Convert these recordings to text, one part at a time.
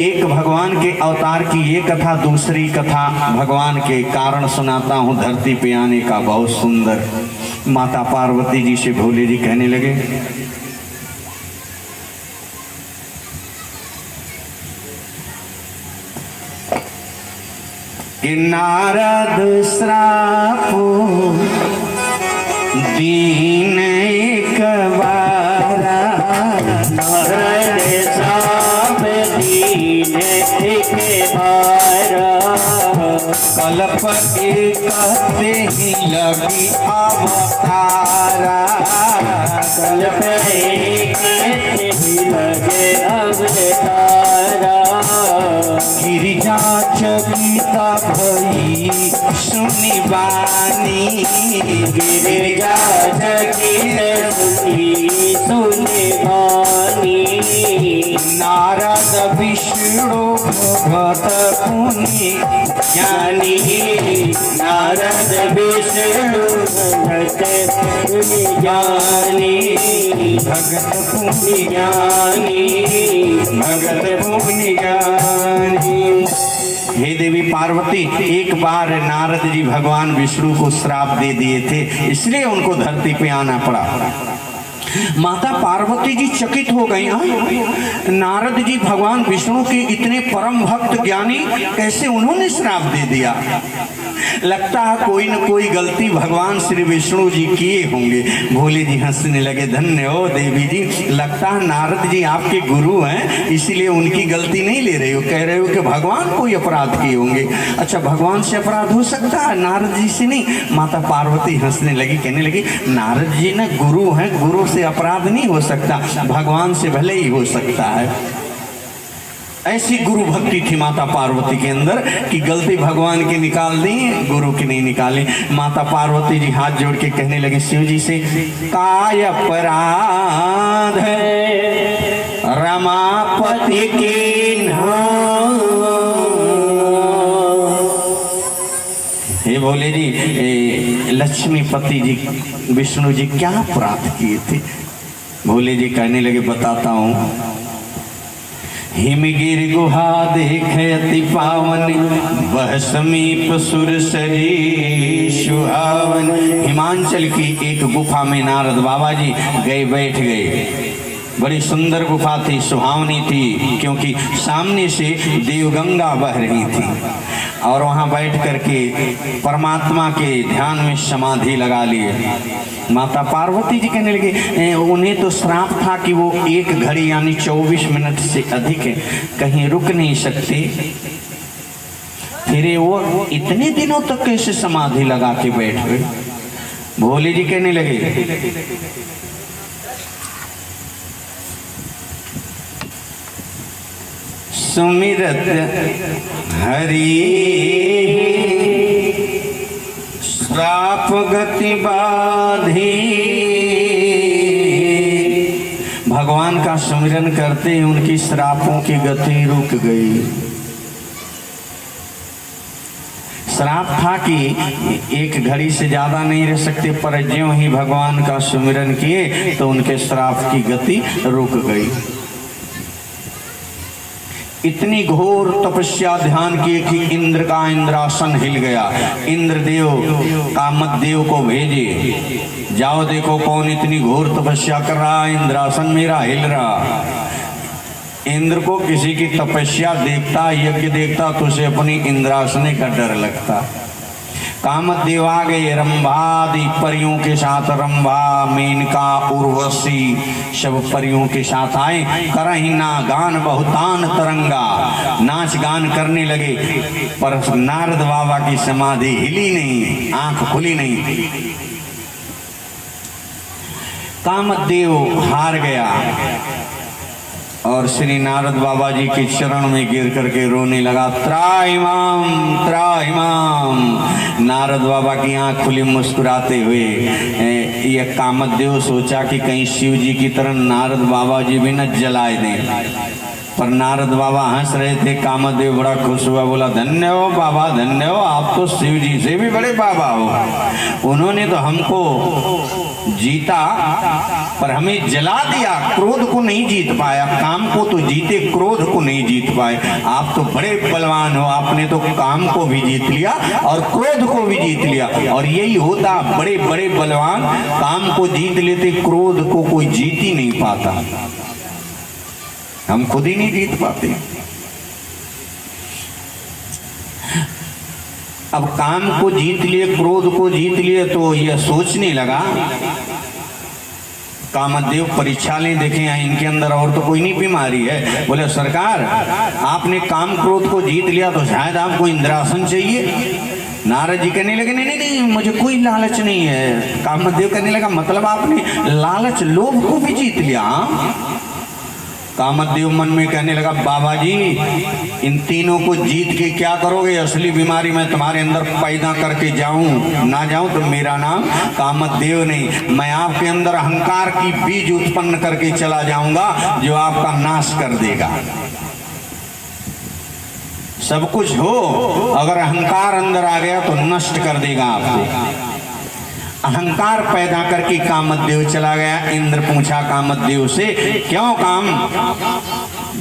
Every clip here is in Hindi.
एक भगवान के अवतार की ये कथा, दूसरी कथा भगवान के कारण सुनाता हूँ धरती पे आने का। बहुत सुंदर। माता पार्वती जी से भोले जी कहने लगे, कि नारद श्रापो दीन एक बारा, नारद श्राप दीन एक बारा, कल्प एकते ही लगी अवतारा, कल्प एकते ही लगे अवतारा, गिरिजा चकिता भई सुनि बानी, गिरिजा चकित सुनि बानी, नारद विष्णु भगत पुनि ज्ञानी, नारद विष्णु भगत पुनि ज्ञानी, भगत पुनि ज्ञानी, भगत पुनि ज्ञानी। हे देवी पार्वती, एक बार नारद जी भगवान विष्णु को श्राप दे दिए थे, इसलिए उनको धरती पे आना पड़ा। माता पार्वती जी चकित हो गई। नारद जी भगवान विष्णु के इतने परम भक्त ज्ञानी, कैसे उन्होंने श्राप दे दिया? लगता है कोई न कोई गलती भगवान श्री विष्णु जी किए होंगे। भोले जी हंसने लगे, धन्य हो देवी जी, लगता है नारद जी आपके गुरु हैं, इसीलिए उनकी गलती नहीं ले रहे हो, कह रहे हो कि भगवान कोई अपराध किए होंगे। अच्छा, भगवान से अपराध हो सकता है, नारद जी से नहीं। माता पार्वती हंसने लगी, कहने लगी, नारद जी ना गुरु हैं, गुरु से अपराध नहीं हो सकता, भगवान से भले ही हो सकता है। ऐसी गुरु भक्ति थी माता पार्वती के अंदर कि गलती भगवान की निकाल दी, गुरु की नहीं निकाली। माता पार्वती जी हाथ जोड़ के कहने लगे शिव जी से, काय अपराध है रमापति के नाम। हे भोले जी, लक्ष्मीपति जी विष्णु जी क्या अपराध किए थे? भोले जी कहने लगे, बताता हूँ। हिमगिर गुहा देखे अति पावन, वह समीप सुरसरी सुहावन। हिमांचल की एक गुफा में नारद बाबा जी गए, बैठ गए। बड़ी सुंदर गुफा थी, सुहावनी थी, क्योंकि सामने से देवगंगा बह रही थी और वहां बैठ करके परमात्मा के ध्यान में समाधि लगा लिए। माता पार्वती जी कहने लगे, उन्हें तो श्राप था कि वो एक घड़ी यानी 24 मिनट से अधिक कहीं रुक नहीं सकते, फिर वो इतने दिनों तक कैसे समाधि लगा के बैठ गए? भोले जी कहने लगे, सुमिरत हरि श्राप गति बाधी। भगवान का सुमिरन करते ही उनकी श्रापों की गति रुक गई। श्राप था कि एक घड़ी से ज्यादा नहीं रह सकते, पर ज्यों ही भगवान का सुमिरन किए तो उनके श्राप की गति रुक गई। इतनी घोर तपस्या ध्यान की कि इंद्र का इंद्रासन हिल गया। इंद्रदेव कामदेव को भेजे, जाओ देखो कौन इतनी घोर तपस्या कर रहा है, इंद्रासन मेरा हिल रहा। इंद्र को किसी की तपस्या देखता, यज्ञ देखता तो उसे अपनी इंद्रासने का डर लगता। कामदेव आ गए, रंभादि परियों के साथ, रंभा, मेनका, उर्वशी सब परियों के साथ आए। करही ना गान बहुतान तरंगा, नाच गान करने लगे, पर नारद बाबा की समाधि हिली नहीं, आंख खुली नहीं। कामदेव हार गया और श्री नारद बाबा जी के चरण में गिर करके रोने लगा, त्राहिमाम त्राहिमाम। नारद बाबा की आंख खुली, मुस्कुराते हुए। यह कामदेव सोचा कि कहीं शिव जी की तरह नारद बाबा जी भी न जलाए दें, पर नारद बाबा हंस रहे थे। कामदेव बड़ा खुश हुआ, बोला, धन्य हो बाबा, धन्य हो, आप तो शिव जी से भी बड़े बाबा हो। उन्होंने तो हमको जीता पर हमें जला दिया, क्रोध को नहीं जीत पाया। काम को तो जीते, क्रोध को नहीं जीत पाए। आप तो बड़े बलवान हो, आपने तो काम को भी जीत लिया और क्रोध को भी जीत लिया। और यही होता, बड़े बड़े बलवान काम को जीत लेते, क्रोध को कोई जीत ही नहीं पाता। हम खुद ही नहीं जीत पाते। अब काम को जीत लिए, क्रोध को जीत लिए, तो यह सोचने लगा, कामदेव परीक्षा लें, देखें यहाँ इनके अंदर और तो कोई नहीं बीमारी है। बोले सरकार, आपने काम क्रोध को जीत लिया तो शायद आपको इंद्रासन चाहिए। नारद जी कहने लगे नहीं नहीं नहीं, मुझे कोई लालच नहीं है। कामदेव कहने लगा मतलब आपने लालच लोभ को भी जीत लिया। कामदेव मन में कहने लगा बाबा जी, इन तीनों को जीत के क्या करोगे? असली बीमारी मैं तुम्हारे अंदर पैदा करके जाऊं ना जाऊं तो मेरा नाम कामदेव नहीं, मैं आपके अंदर अहंकार की बीज उत्पन्न करके चला जाऊंगा जो आपका नाश कर देगा। सब कुछ हो, अगर अहंकार अंदर आ गया तो नष्ट कर देगा आपको। अहंकार पैदा करके कामदेव चला गया। इंद्र पूछा कामदेव से, क्यों काम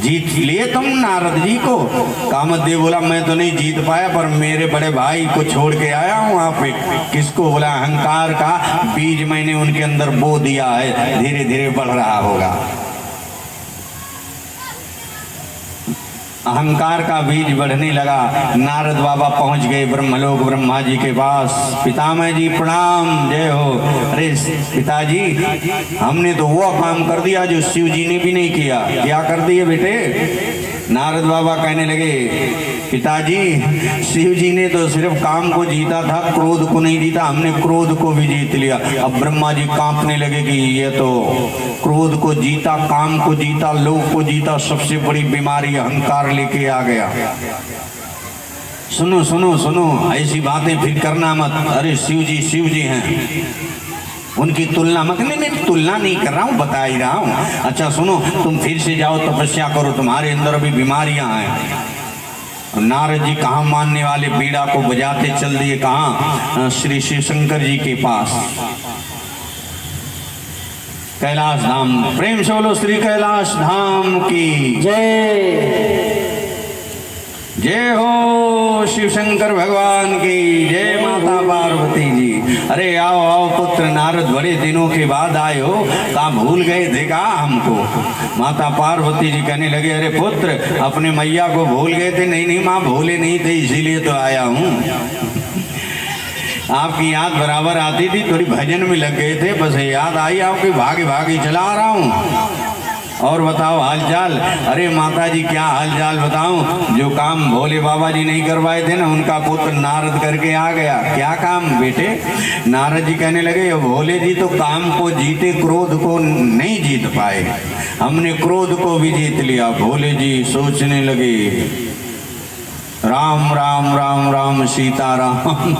जीत लिए तुम नारद जी को? कामदेव बोला मैं तो नहीं जीत पाया, पर मेरे बड़े भाई को छोड़ के आया हूँ वहां पे। किसको? बोला अहंकार का बीज मैंने उनके अंदर बो दिया है, धीरे धीरे बढ़ रहा होगा। अहंकार का बीज बढ़ने लगा। नारद बाबा पहुंच गए ब्रह्मलोक ब्रह्मा जी के पास। पितामह जी प्रणाम, जय हो। अरे पिताजी, हमने तो वो काम कर दिया जो शिव जी ने भी नहीं किया। क्या कर दिए बेटे? नारद बाबा कहने लगे, पिताजी शिव जी ने तो सिर्फ काम को जीता था, क्रोध को नहीं जीता। हमने क्रोध को भी जीत लिया। अब ब्रह्मा जी कांपने लगे कि ये तो क्रोध को जीता, काम को जीता, लोभ को जीता, सबसे बड़ी बीमारी अहंकार लेके आ गया। सुनो सुनो सुनो, ऐसी बातें फिर करना मत। अरे शिव जी हैं, उनकी तुलना मत। नहीं तुलना नहीं कर रहा हूँ, बता ही रहा हूँ। अच्छा सुनो, तुम फिर से जाओ तपस्या करो, तुम्हारे अंदर अभी बीमारियां हैं। नारद जी कहाँ मानने वाले, बीड़ा को बजाते चल दिए कहाँ? श्री शिव शंकर जी के पास, कैलाश धाम। प्रेम से बोलो श्री कैलाश धाम की जय। जय हो शिव शंकर भगवान की जय। माता पार्वती जी, अरे आओ आओ पुत्र नारद, बड़े दिनों के बाद आए हो, कहाँ भूल गए थे का हमको? माता पार्वती जी कहने लगे, अरे पुत्र अपने मैया को भूल गए थे? नहीं नहीं माँ, भूले नहीं थे, इसीलिए तो आया हूँ। आपकी याद बराबर आती थी, थोड़ी भजन में लग गए थे, बस याद आई आपकी, भागे भागे चला आ रहा हूँ। और बताओ हालचाल? अरे माता जी क्या हालचाल बताऊं? जो काम भोले बाबा जी नहीं करवाए थे ना, उनका पुत्र नारद करके आ गया। क्या काम बेटे? नारद जी कहने लगे, भोले जी तो काम को जीते, क्रोध को नहीं जीत पाए, हमने क्रोध को भी जीत लिया। भोले जी सोचने लगे, राम राम राम राम सीता राम।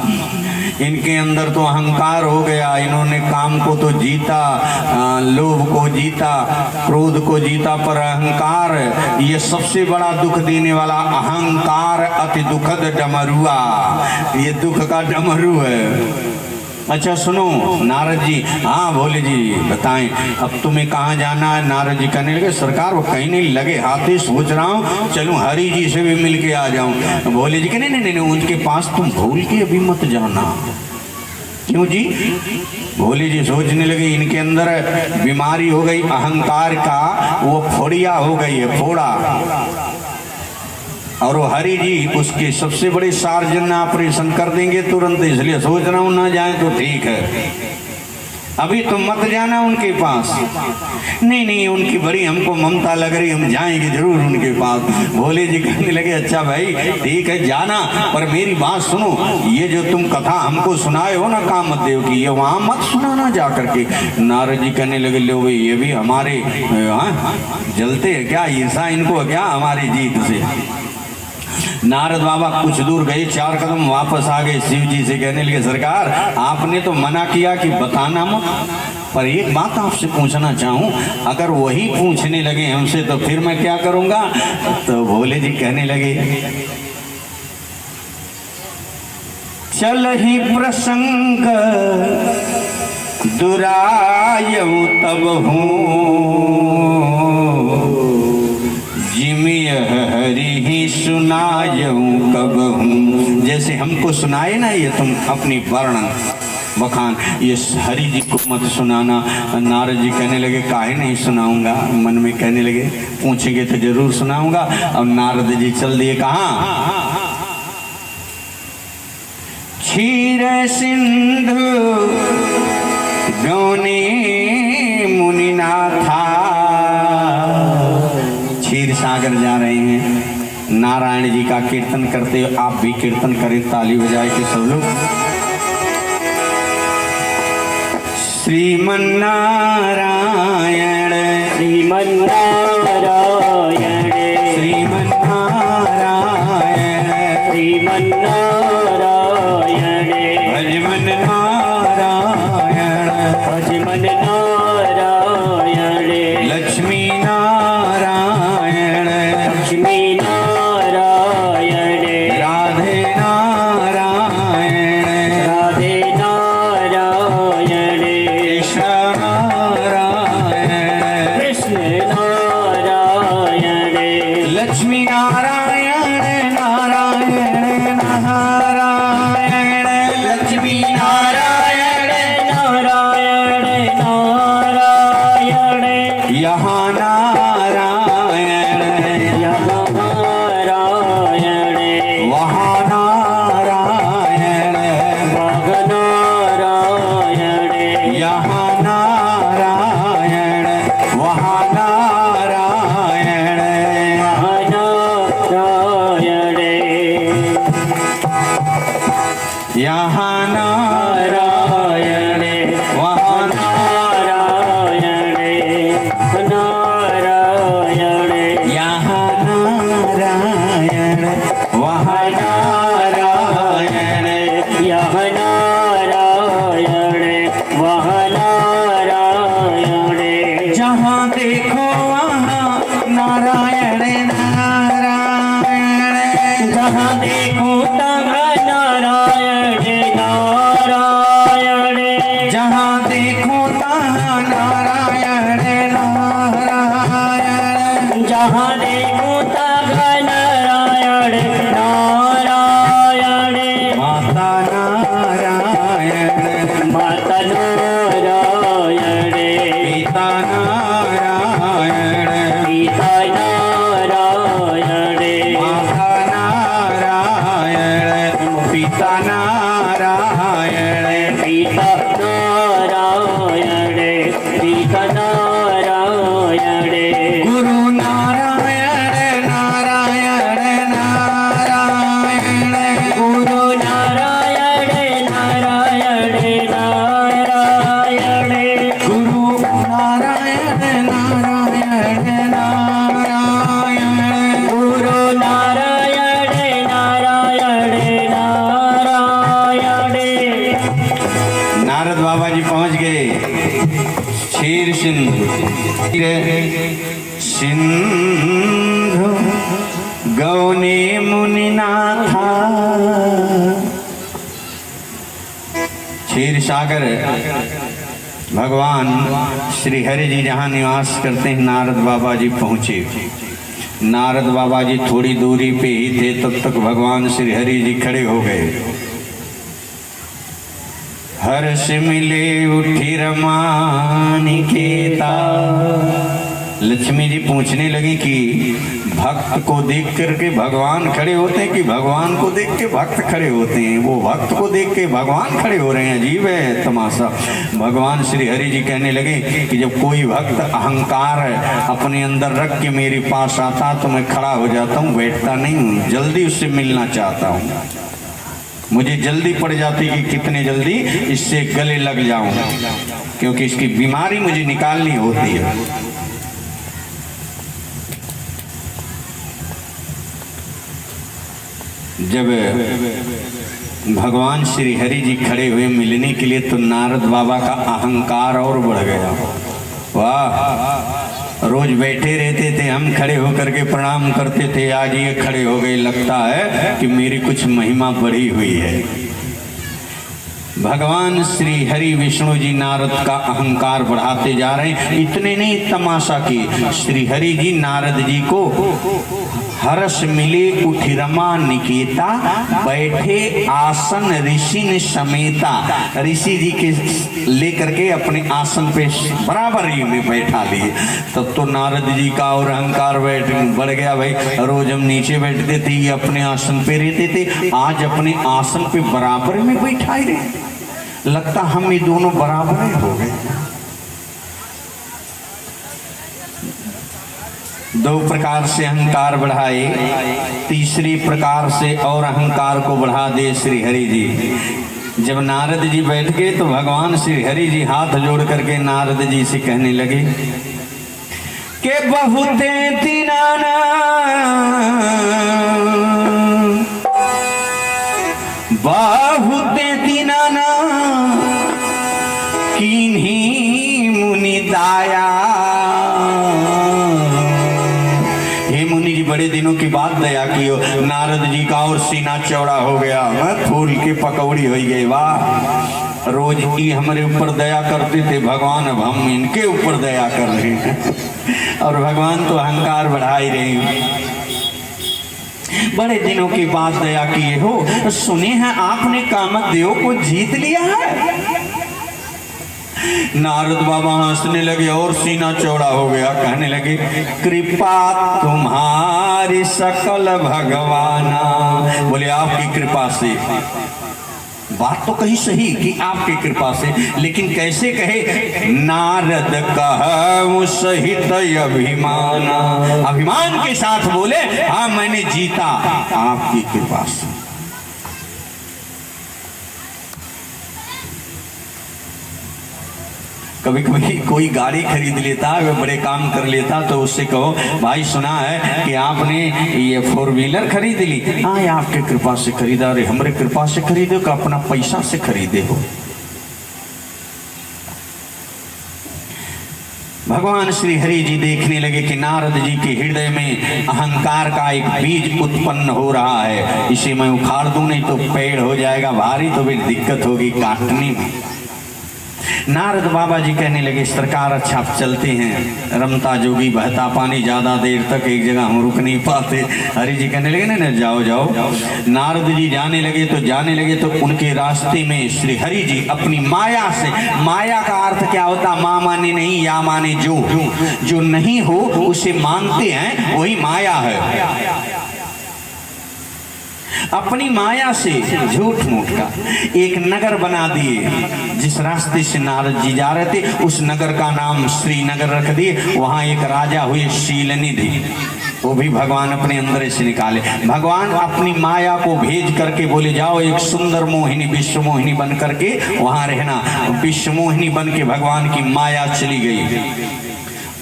इनके अंदर तो अहंकार हो गया, इन्होंने काम को तो जीता, लोभ को जीता, क्रोध को जीता, पर अहंकार, ये सबसे बड़ा दुख देने वाला अहंकार अति दुखद डमरुआ, ये दुख का डमरू है। अच्छा सुनो नारद जी, हाँ भोले जी बताएं, अब तुम्हें कहाँ जाना है? नारद जी कहने लगे, सरकार वो कहीं नहीं लगे हाथी, सोच रहा हूँ चलूँ हरि जी से भी मिल के आ जाऊँ। भोले जी कहने नहीं नहीं नहीं, उनके पास तुम भूल के अभी मत जाना। क्यों जी? भोले जी सोचने लगे, इनके अंदर बीमारी हो गई अहंकार का, वो फोड़िया हो गई है, फोड़ा। और वो हरि जी उसके सबसे बड़े सार्जन ऑपरेशन कर देंगे तुरंत, इसलिए सोच रहा हूँ ना जाए तो ठीक है, अभी तो मत जाना उनके पास। नहीं नहीं, उनकी बड़ी हमको ममता लग रही, हम जाएंगे जरूर उनके पास। भोले जी कहने लगे, अच्छा भाई ठीक है जाना, पर मेरी बात सुनो, ये जो तुम कथा हमको सुनाए हो ना कामदेव की, ये वहां मत सुनाना जा करके। नारद जी कहने लगे, लो भाई ये भी हमारे जलते है क्या? ईर्षा इनको क्या हमारी जीत से? नारद बाबा कुछ दूर गए, 4 कदम वापस आ गए, शिव जी से कहने लगे, सरकार आपने तो मना किया कि बताना मत, पर एक बात आपसे पूछना चाहूं, अगर वही पूछने लगे हमसे तो फिर मैं क्या करूंगा? तो भोले जी कहने लगे, चल ही प्रसंग दुरायऊ तब हूँ जिमि हरि ही सुनायऊ कब हूँ। जैसे हमको सुनाए ना ये तुम अपनी वर्णन बखान, ये हरि जी को मत सुनाना। नारद जी कहने लगे काहे नहीं सुनाऊंगा, मन में कहने लगे पूछेंगे तो जरूर सुनाऊंगा। और नारद जी चल दिए कहाँ, क्षीर सिंधु गौने मुनिनाथा। क्षीर सागर जा रहे हैं, नारायण जी का कीर्तन करते हुए आप भी कीर्तन करें, ताली बजाए के सब लोग। श्रीमन्नारायण श्रीमन्नारायण श्रीमन्नारायण श्रीमन्नारायण भजमन नारायण भजमन नारायण लक्ष्मी नारायण लक्ष्मी नारायण राधे नारायण राधे नारायण कृष्ण नारायण कृष्ण नारायण लक्ष्मी नारायण नारायण नारायण लक्ष्मी नारायण नारायण नारायण यहाँ नारायण यहाँ नारायण वहाँ नारायण वहाँ नारायण यहाँ नारायण वहाँ नारायण वहाँ नारायण यहाँ नारायण वहाँ नारायण नारायण यहाँ नारायण वहाँ नारायण यह नारायण वह नारायण जहाँ देखो वहाँ नारायण नारायण जहाँ देखो तहाँ नारायण नारायण जहाँ देखो तहाँ नारायण नारायण जहाँ देखो तहाँ नारायण नारायण माता नारायण माता नारायण पिता नारायण पिता नारायण माता नारायण पिता नारायण पिता नारायण पिता नारायण गुरु नारायण नारायण नारायण गुरु नारायण नारायण नारायण गुरु नारायण नारायण नारायण गुरु नारायण नारायण नारायण नारद बाबा जी पहुंच गए क्षीर सिंधु सिंधु गौने मुनिनाथा। क्षीर सागर भगवान श्री हरि जी जहाँ निवास करते हैं, नारद बाबा जी पहुँचे। नारद बाबा जी थोड़ी दूरी पे ही थे, तब तक भगवान श्री हरि जी खड़े हो गए। हर्ष मिले उठी रमानिकेता। लक्ष्मी जी पूछने लगी कि भक्त को देख करके भगवान खड़े होते हैं कि भगवान को देख के भक्त खड़े होते हैं? वो भक्त को देख के भगवान खड़े हो रहे हैं, अजीब है तमाशा। भगवान श्री हरि जी कहने लगे कि जब कोई भक्त अहंकार अपने अंदर रख के मेरे पास आता तो मैं खड़ा हो जाता हूँ, बैठता नहीं हूँ, जल्दी उससे मिलना चाहता हूँ। मुझे जल्दी पड़ जाती कि कितने जल्दी इससे गले लग जाऊं, क्योंकि इसकी बीमारी मुझे निकालनी होती है। जब भगवान श्री हरि जी खड़े हुए मिलने के लिए तो नारद बाबा का अहंकार और बढ़ गया। वाह, रोज बैठे रहते थे, हम खड़े होकर के प्रणाम करते थे, आज ये खड़े हो गए, लगता है कि मेरी कुछ महिमा बढ़ी हुई है। भगवान श्री हरि विष्णु जी नारद का अहंकार बढ़ाते जा रहे हैं। इतने नहीं, तमाशा की श्री हरि जी नारद जी को हर्ष मिले उठिरमा निकेता, बैठे आसन ऋषि ने समेता। ऋषि जी के लेकर के अपने आसन पे बराबरी में बैठा लिए। तब तो नारद जी का और अहंकार बढ़ गया। भाई रोज हम नीचे बैठते थे, ये अपने आसन पे रहते थे, आज अपने आसन पे बराबर में बैठा ही रहे। लगता हम ये दोनों बराबर ही हो गए। दो प्रकार से अहंकार बढ़ाए, तीसरी प्रकार से और अहंकार को बढ़ा दे श्री हरि जी। जब नारद जी बैठ गए तो भगवान श्री हरि जी हाथ जोड़ करके नारद जी से कहने लगे कि बहुते दीनाना बहुते दीनाना किन्हीं मुनि दाया। मुनि जी बड़े दिनों की बात दया की हो। नारद जी का और सीना चौड़ा हो गया, फूल की पकौड़ी हो गई। वाह, रोज ही हमारे ऊपर दया करते थे भगवान, अब हम इनके ऊपर दया कर रहे हैं। और भगवान तो अहंकार बढ़ा ही रहे हैं। बड़े दिनों की बात दया किए हो। सुने हैं आपने कामदेव को जीत लिया है। नारद बाबा हंसने लगे और सीना चौड़ा हो गया। कहने लगे कृपा तुम्हारी सकल भगवाना। बोले आपकी कृपा से। बात तो कही सही कि आपकी कृपा से, लेकिन कैसे कहे? नारद कहूं सहित अभिमाना। अभिमान के साथ बोले हाँ मैंने जीता आपकी कृपा से। कभी कभी कोई गाड़ी खरीद लेता है, बड़े काम कर लेता, तो उससे कहो भाई सुना है कि आपने ये 4 व्हीलर खरीद ली। हाँ आपके कृपा से खरीदा। अरे हमारे कृपा से खरीदो का अपना पैसा से खरीदे हो? भगवान श्री हरि जी देखने लगे कि नारद जी के हृदय में अहंकार का एक बीज उत्पन्न हो रहा है। इसे मैं उखाड़ दूं नहीं तो पेड़ हो जाएगा भारी, तो फिर दिक्कत होगी काटने में। नारद बाबा जी कहने लगे सरकार अच्छा चलते हैं, रमता जोगी बहता पानी, ज्यादा देर तक एक जगह हम रुक नहीं पाते। हरि जी कहने लगे ना जाओ जाओ। नारद जी जाने लगे तो उनके रास्ते में श्री हरि जी अपनी माया से, माया का अर्थ क्या होता? माँ माने नहीं, या माने जो नहीं हो उसे मानते हैं, वही माया है। अपनी माया से झूठ मूठ का एक नगर बना दिए। जिस रास्ते से नारद जी जा रहे थे उस नगर का नाम श्रीनगर रख दिए। वहां एक राजा हुए शीलनिधि, वो भी भगवान अपने अंदर से निकाले। भगवान अपनी माया को भेज करके बोले जाओ एक सुंदर मोहिनी, विश्व मोहिनी बन करके वहां रहना। विश्व मोहिनी बन के भगवान की माया चली गई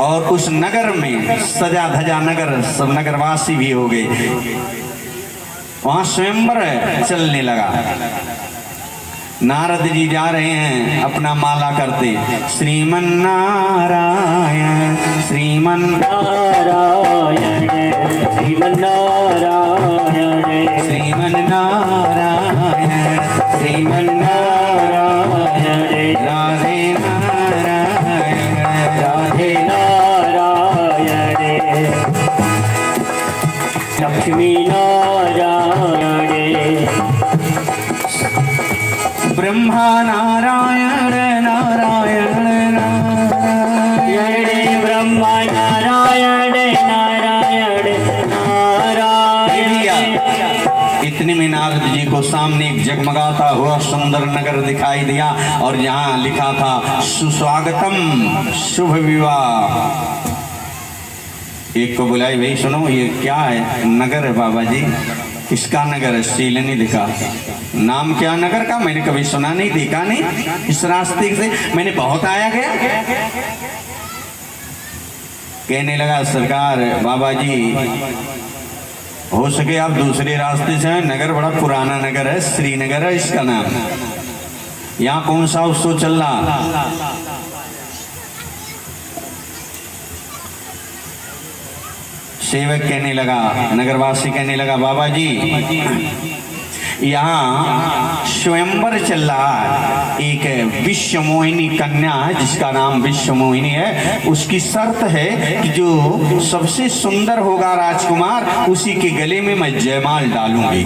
और उस नगर में सजा धजा नगर, सब नगरवासी भी हो गए। वहां स्वयंवर चलने लगा। नारद जी जा रहे हैं अपना माला करते, श्रीमन नारायण श्रीमन नारायण श्रीमन नारायण श्रीमन नारायण श्रीमन नारायण राधे नारायण राधे नारायण लक्ष्मी नारायण ब्रह्मा नारायण नारायण नारायण ब्रह्मा नारायण नारायण नारायण। इतने में नारद जी को सामने एक जगमगाता हुआ सुंदर नगर दिखाई दिया और यहाँ लिखा था सुस्वागतम शुभ विवाह। एक को बुलाई, भाई सुनो ये क्या है? नगर है बाबा जी। किसका नगर है? शीलनिधि का। नाम क्या नगर का? मैंने कभी सुना नहीं, देखा नहीं। इस रास्ते से मैंने बहुत आया गया। कहने लगा सरकार बाबा जी हो सके आप दूसरे रास्ते से, नगर बड़ा पुराना नगर है, श्रीनगर है इसका नाम। यहाँ कौन सा उत्सव चल रहा? सेवक कहने लगा, नगरवासी कहने लगा बाबा जी यहाँ स्वयंवर चल रहा है। एक विश्व मोहिनी कन्या है जिसका नाम विश्व मोहिनी है। उसकी शर्त है कि जो सबसे सुंदर होगा राजकुमार उसी के गले में मैं जयमाल डालूंगी।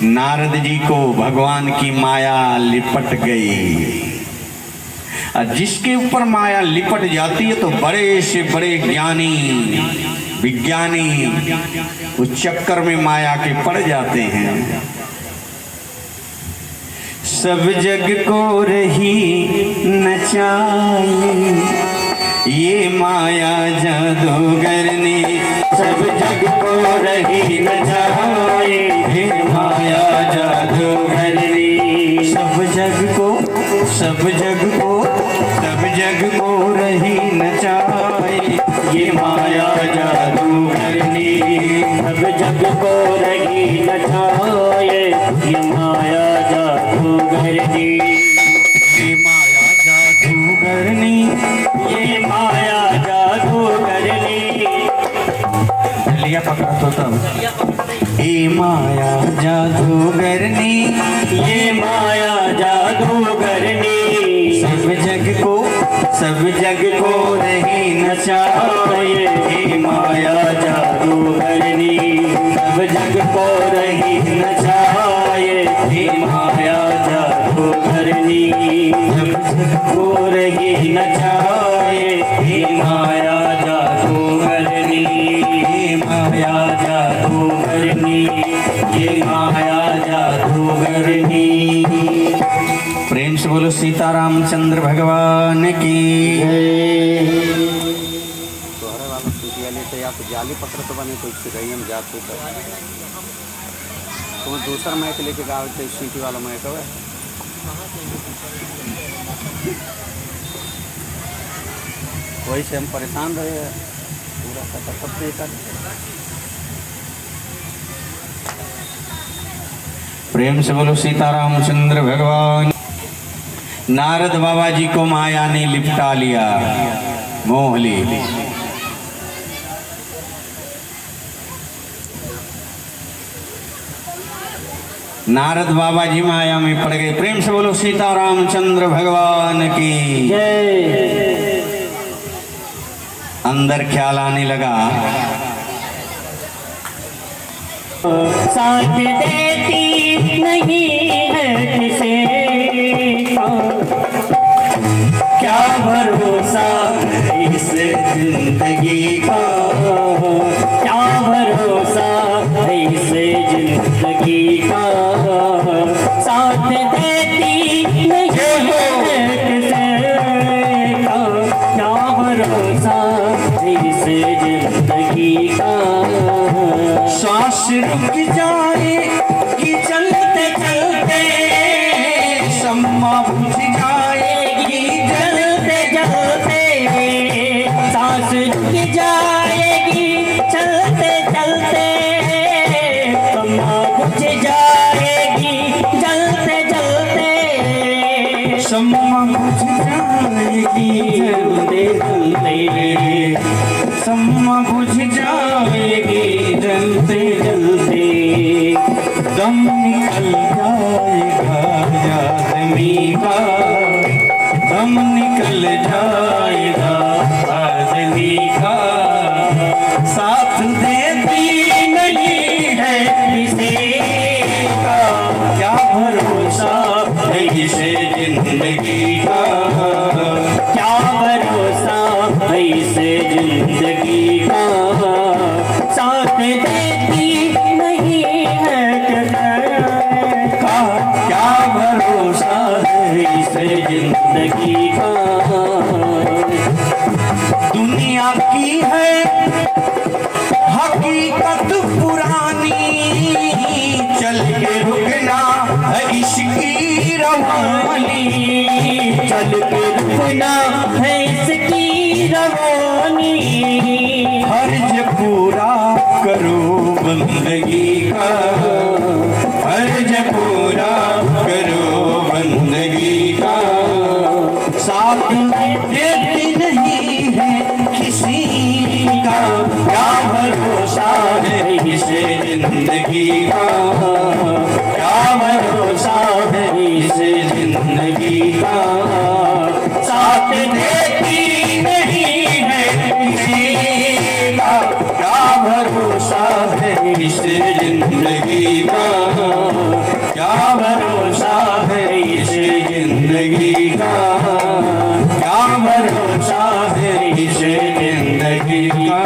नारद जी को भगवान की माया लिपट गई। और जिसके ऊपर माया लिपट जाती है तो बड़े से बड़े ज्ञानी विज्ञानी उस चक्कर में माया के पड़ जाते हैं। सब जग को रही नचाए ये माया जादूगरनी, सब जग को रही नचाए ये माया जादूगरनी। सब जग को सब जग को सब जग को रही नचाए ये माया जादूगरनी। सब जग को रही नचाए ये माया जादूगरनी। ये माया जादूगरनी, ये माया जादूगरनी। लिया पकड़ा तो तब। ये माया जादूगरनी, ये माया जादूगरनी। सब जग को रही नचाए ये माया जादूगरनी। सब जग को रही नचाए ये माया जादूगरनी। सब जग को रही नचाए ये माया जादूगरनी। ये माया जादूगरनी, ये माया जादूगरनी। प्रेम से बोलो सीतारामचंद्र भगवान की। तोहरे वाला सीटिया लेते या तो जाली पकड़ तो बने तो इससे रही हम जाते तुम दूसरा मैक लेके गाँव थे सीटी वाला मैक है। वही से हम परेशान रहे पूरा कर। प्रेम से बोलो सीतारामचंद्र भगवान। नारद बाबा जी को माया ने लिपटा लिया, मोह ली। नारद बाबा जी माया में पड़ गए। प्रेम से बोलो सीतारामचंद्र भगवान की। अंदर ख्याल आने लगा साथ देती नहीं है किसे का, क्या भरोसा इस जिंदगी का, क्या भरोसा इस जिंदगी का। साथ देती नहीं है किसे का, क्या भरोसा इस जिंदगी का। श्वास रुक जाए कि चलते चलते सम्मा बुझ जाएगी चलते चलते सांस रुक जाएगी, चलते चलते सम्मा बुझ जाएगी, चलते चलते सम्मा बुझ जाएगी चलते चलते सम्मा बुझ जाएगी जलते जलते दम निकल जाएगा आदमी का, दम निकल जाएगा आदमी का। साथ देती नहीं है किसी का, क्या भरोसा है इसे जिंदगी का, क्या भरोसा है इस जिंदगी का। साथ देती नहीं है का क्या भरोसा है इसे जिंदगी का। दुनिया की है हकीकत पुरानी, चल के रुकना है इसकी रवानी, चल के रुकना है इसकी रवानी। फर्ज पूरा करो बंदगी का, फर्ज पूरा करो बंदगी का। साथ देती नहीं है किसी का, क्या भरोसा है इस जिंदगी का, क्या भरोसा है इस जिंदगी का, साथ देती नहीं है किसी का, क्या भरोसा है इस जिंदगी का, क्या भरोसा है इस जिंदगी का, क्या भरोसा है इस जिंदगी का।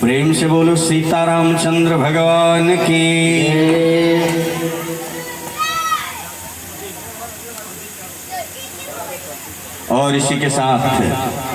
प्रेम से बोलो सीता रामचंद्र भगवान की। और इसी के साथ